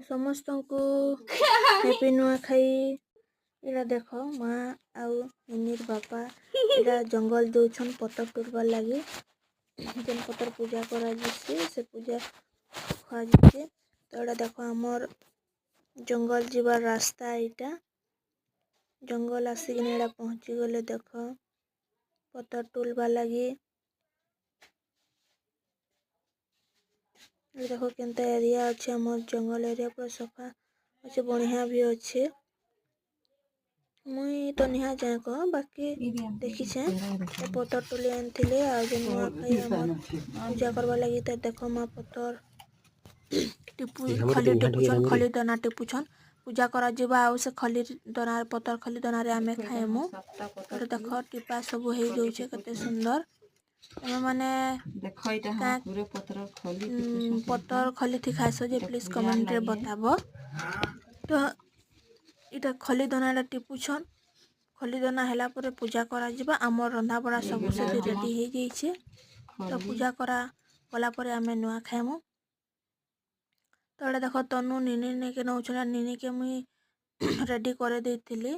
समस्त को हैप्पी नुआखाई। इला देख माँ आउ निनिर बापा इला जंगल दौछन पतर टूटबार लगी जेन पतर पूजा करा से पूजा खुआ जाए। तो इला देख आमर जंगल जीवार रास्ता इटा जंगल आसिक इला पहुँची गले देख पतर टूटबार लगी देखो केनता एरिया अच्छे आमर जंगल एरिया पूरा सफा अच्छे बढ़िया भी अच्छे। मुई तो निहा जाए कह बाकी देखी छे पतर तुले आनथिले आ जे नुआखाई आमर पूजा करबा लगी त देखो माँ पतर टिपू खली टिपुछन खली दाना टिपुछन पूजा करा जिबा आ से खली दाना पतर खली दाना रे आमे खाएमु। और देखो टिपा सब हेई जाउछे कते सुंदर माने देखो इटा पूरे पतर खली थी खाइसो जे प्लीज कमेंट रे बताबो। तो इटा खली दाना टिपुछन खली दाना हैला परे पूजा करा जिबा आमर रंधा बड़ा सब से रेडी हे जाइछे। तो पूजा करा गला परे आमे नुआ खाएमु। तो एटा देखो तनु निनी ने के नउछला निनी के मुई रेडी करे देथिली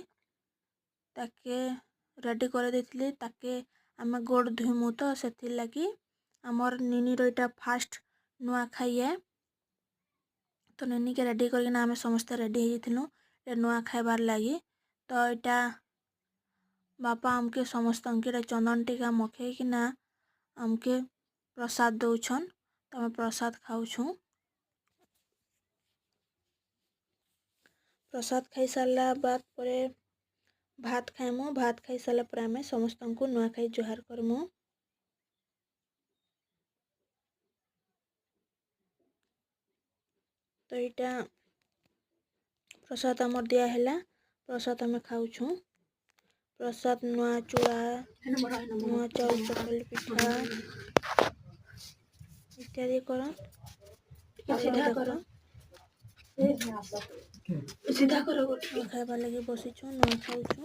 ताके रेडी करे देथिली ताके आमे गोड़ धुइमु तो सेथि लगी आमर निनी रो इटा फास्ट नुआ खाइए। तो निनी के रेडी करके आमे समस्त रेडी हे जथिलु नुआ खाइबार लगी। तो इटा बापा आमके समस्त अंके चंदन टीका मखे कि ना आमके प्रसाद दउछन तो आमे प्रसाद खाउछु। प्रसाद खाई सारला बाद परे भात खाइमु भात खाई सारला पर आमे समस्त को नुआ खाई जुहार करमु। तो इटा प्रसाद आमर दिया हैला प्रसाद आमे खाउछु। प्रसाद नुआ चूड़ा नुआ चाउल चकली पिठा इत्यादि कर सीधा करो खाइबार लगी बसीछु नुआ खाउछु।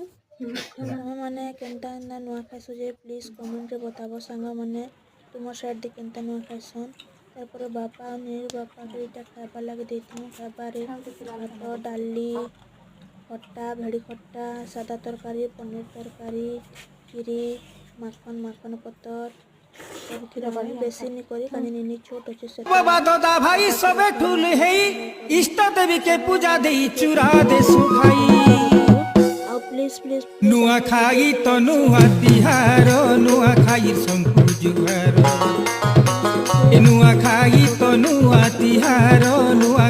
माने केनता केनता नुआ खाइसो जे प्लीज कमेंट रे बताबो सांग माने तुम साइड दे केनता नुआ खाइसन। तारपर बापा निर बापा के इटा खाइबार लगी देथिनु खाइबारे भात डाली खट्टा भेड़ी खट्टा सादा तरकारी पनीर तरकारी खीरी माखन माखन पतर बेसी नहीं करी कानी निनी छोट अच्छे से बाबा दादा भाई सबे ठुल हेई इष्ट देवी के पूजा देई चूरा दे सुखाई आ प्लीज प्लीज नुआ खाई तो नुआ तिहार नुआ खाई संकु जुहार नुआ खाई तो नुआ तिहार नुआ